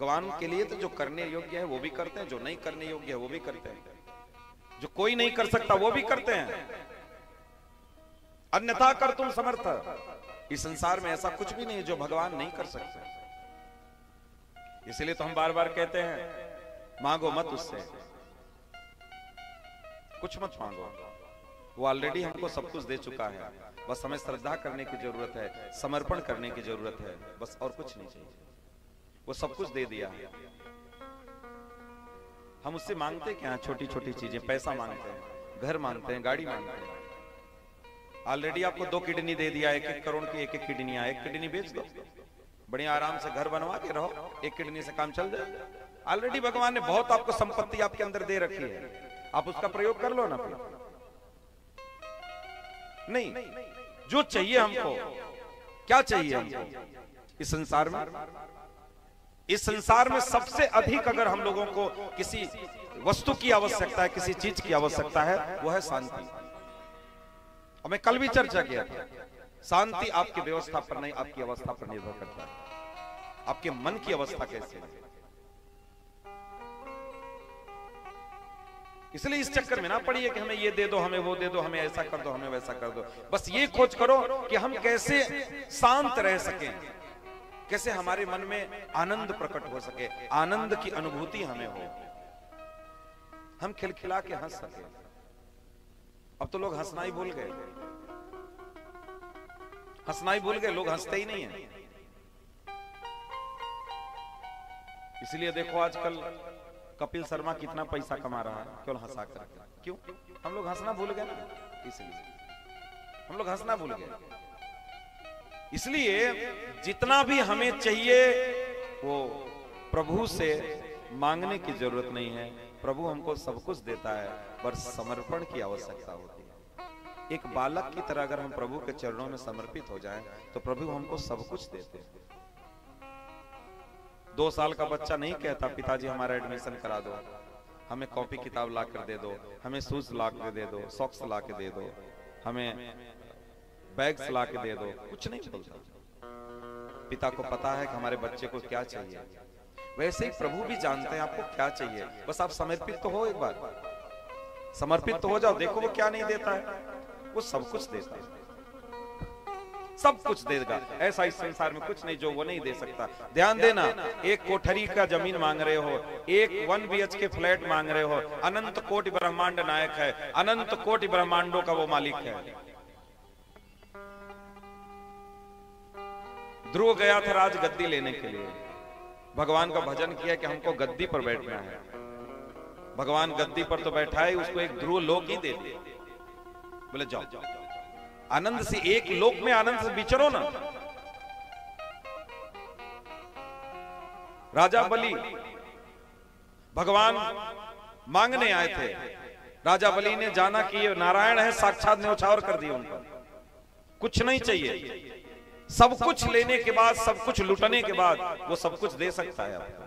भगवान के लिए तो जो करने योग्य है वो भी करते हैं, जो नहीं करने योग्य है वो भी करते हैं, जो कोई नहीं कर सकता वो भी करते हैं। अन्यथा कर तुम समर्थ। इस संसार में ऐसा कुछ भी नहीं है जो भगवान नहीं कर सकते। इसलिए तो हम बार बार कहते हैं मांगो मत उससे, कुछ मत मांगो, वो ऑलरेडी हमको सब कुछ दे चुका है। बस हमें श्रद्धा करने की जरूरत है, समर्पण करने की जरूरत है, बस और कुछ नहीं चाहिए। वो सब कुछ दे दिया है। हम उससे मांगते क्या? छोटी छोटी चीजें, पैसा मांगते हैं, घर मांगते हैं, गाड़ी मांगते हैं। ऑलरेडी आपको 2 किडनी दे दिया, 1-1 करोड़ की 1-1 किडनियां, 1 किडनी बेच दो, बढ़िया आराम से घर बनवा के रहो, 1 किडनी से काम चल जाए। ऑलरेडी भगवान ने बहुत आपको संपत्ति आपके अंदर दे रखी है, आप उसका प्रयोग कर लो ना। फिर नहीं, जो चाहिए हमको, क्या चाहिए हमको इस संसार में? इस संसार में सबसे अधिक अगर हम लोगों को किसी वस्तु की आवश्यकता है, किसी चीज की आवश्यकता है, वो है शांति। और मैं कल भी चर्चा किया था, शांति आपकी व्यवस्था पर नहीं, आपकी अवस्था पर निर्भर करता है। आपके मन की अवस्था कैसी है। इसलिए इस चक्कर में ना पड़िए कि हमें ये दे दो, हमें वो दे दो, हमें ऐसा कर दो, हमें वैसा कर दो। बस ये खोज करो कि हम कैसे शांत रह सकें, कैसे हमारे मन में आनंद प्रकट हो सके, आनंद की अनुभूति हमें हो, हम खिलखिला के हंस सके। अब तो लोग हंसना ही भूल गए, हंसना ही भूल गए, लोग हंसते ही नहीं है। इसलिए देखो आजकल कपिल शर्मा कितना पैसा कमा रहा है, केवल हंसा कर। क्यों? हम लोग हंसना भूल गए ना, इसलिए हम लोग हंसना भूल गए। इसलिए जितना भी हमें चाहिए वो प्रभु से मांगने की जरूरत नहीं है। प्रभु हमको सब कुछ देता है, पर समर्पण की आवश्यकता होती है। एक बालक की तरह अगर हम प्रभु के चरणों में समर्पित हो जाएं, तो प्रभु हमको सब कुछ देते हैं। 2 साल का बच्चा नहीं कहता पिताजी हमारा एडमिशन करा दो, हमें कॉपी किताब ला कर दे दो, हमें शूज ला के दे दो, सॉक्स ला के दे दो, हमें बैग्स ला के दे दो। कुछ नहीं बोलता। पिता को पता है कि हमारे बच्चे को क्या चाहिए। वैसे ही प्रभु भी जानते हैं आपको क्या चाहिए, बस आप समर्पित तो हो। एक बार समर्पित तो हो जाओ, देखो वो क्या नहीं देता है। वो सब कुछ देता है, सब कुछ देगा। ऐसा इस संसार में कुछ नहीं जो वो नहीं दे सकता। ध्यान देना, 1 कोठरी का जमीन मांग रहे हो, 1 1 BHK फ्लैट मांग रहे हो, अनंत कोटि ब्रह्मांड नायक है, अनंत कोटि ब्रह्मांडों का वो मालिक है। ध्रुव गया था राज गद्दी लेने के लिए, भगवान का भजन किया कि हमको गद्दी पर बैठना है। भगवान गद्दी पर तो बैठा है, उसको एक ध्रुव लोक ही दे दे। बोले जाओ आनंद से, एक लोक में आनंद से विचरो ना। राजा बलि भगवान मांगने आए थे। राजा बलि ने जाना कि ये नारायण है, साक्षात न्यौछावर कर दिया उनको। कुछ नहीं चाहिए, सब कुछ लेने के बाद, सब कुछ लुटने के बाद वो सब कुछ दे सकता है आपको।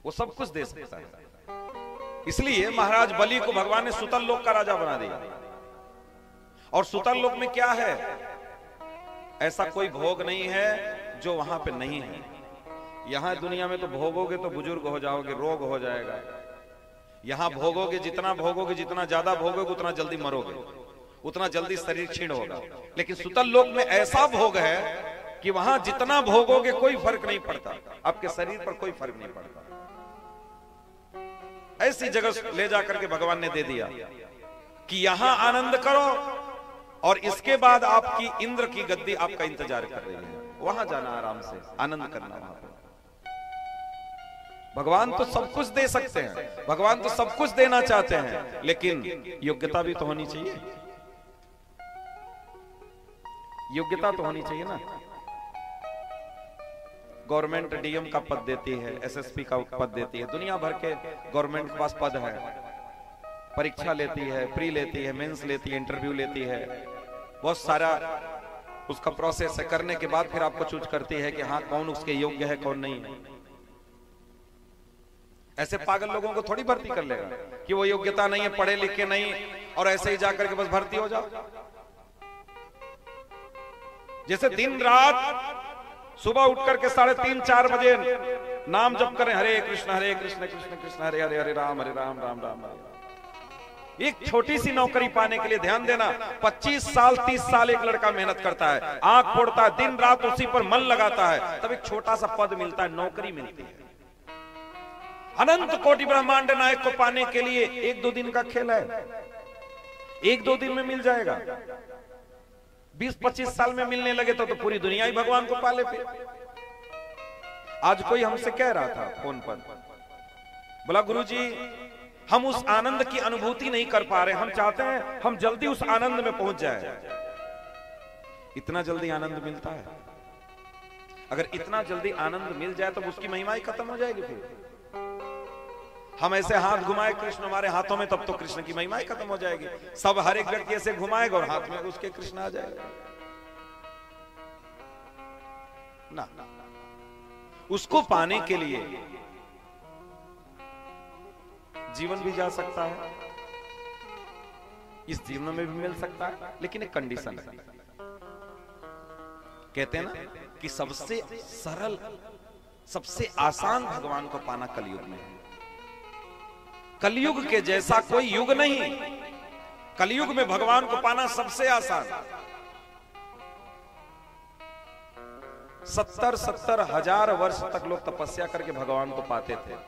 वो सब कुछ दे सकता है। इसलिए महाराज बलि को भगवान ने सुतल लोक का राजा बना दिया। और सुतल लोक में क्या है? ऐसा कोई भोग नहीं है जो वहां पे नहीं है। यहां दुनिया में तो भोगोगे तो बुजुर्ग हो जाओगे, रोग हो जाएगा। यहां भोगोगे, जितना भोगोगे, जितना ज्यादा भोगोगे, उतना जल्दी मरोगे, उतना जल्दी शरीर क्षीण होगा। लेकिन सुतल लोक में ऐसा भोग है कि वहां जितना भोगोगे कोई फर्क नहीं पड़ता, आपके शरीर पर कोई फर्क नहीं पड़ता। ऐसी जगह ले जाकर के भगवान ने दे दिया कि यहां आनंद करो और इसके बाद आपकी इंद्र की गद्दी आपका इंतजार कर रही है। वहां जाना, आराम से आनंद करना। वहां पर भगवान तो सब कुछ दे सकते हैं, भगवान तो सब कुछ देना चाहते हैं, लेकिन योग्यता भी तो होनी चाहिए। योग्यता तो होनी चाहिए ना। गवर्नमेंट डीएम का पद देती है, एसएसपी का पद देती है, दुनिया भर के गवर्नमेंट के पास पद है। परीक्षा लेती है, प्री लेती है, मेंस लेती है, इंटरव्यू लेती है, बहुत सारा उसका प्रोसेस है। करने के बाद फिर आपको चूज करती है कि हाँ कौन उसके योग्य है, कौन नहीं है। ऐसे पागल लोगों को थोड़ी भर्ती कर लेगा कि वो योग्यता नहीं है, पढ़े लिखे नहीं, और ऐसे ही जाकर के बस भर्ती हो जाओ। जैसे दिन रात सुबह उठ करके 3:30-4 बजे नाम जप करें, हरे कृष्ण कृष्ण कृष्ण हरे हरे, हरे राम राम राम हरे। एक छोटी सी नौकरी पाने के लिए ध्यान देना, 25 साल 30 साल एक लड़का मेहनत करता है, आंख फोड़ता है, दिन रात उसी पर मन लगाता है, तब एक छोटा सा पद मिलता है, नौकरी मिलती है। अनंत कोटि ब्रह्मांड नायक को पाने के लिए 1-2 दिन का खेल है, 1-2 दिन में मिल जाएगा। 20-25 साल में मिलने लगे तो पूरी दुनिया ही भगवान को पाले। फिर आज कोई हमसे कह रहा था फोन पर, बोला गुरुजी हम उस आनंद की अनुभूति नहीं कर पा रहे, हम चाहते हैं हम जल्दी उस आनंद में पहुंच जाए। इतना जल्दी आनंद मिलता है? अगर इतना जल्दी आनंद मिल जाए तो उसकी महिमा ही खत्म हो जाएगी। फिर हम ऐसे हाथ घुमाए कृष्ण हमारे हाथों में, तब तो कृष्ण की महिमा ही खत्म हो जाएगी। सब हर एक व्यक्ति ऐसे घुमाएगा और हाथ में उसके कृष्ण आ जाएगा ना। उसको पाने के लिए जीवन भी जा सकता है, इस जीवन में भी मिल सकता है, लेकिन एक कंडीशन है। कहते हैं ना कि सबसे सरल सबसे आसान भगवान को पाना कलयुग में है। कलयुग के जैसा कोई युग नहीं, कलयुग में भगवान को पाना सबसे आसान। 70-70 हजार वर्ष तक लोग तपस्या करके भगवान को पाते थे,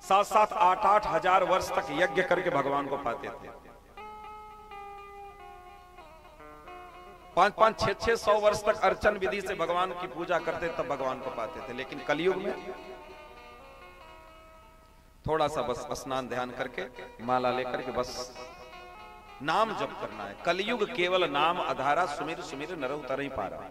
7-7 8-8 हजार वर्ष तक यज्ञ करके भगवान को पाते थे, 5-5 600 वर्ष तक अर्चन विधि से भगवान की पूजा करते तब भगवान को पाते थे। लेकिन कलयुग में थोड़ा सा बस स्नान ध्यान करके माला लेकर के बस नाम जप करना है। कलयुग केवल नाम आधारा, सुमिर सुमिर नर उतर ही पा रहा।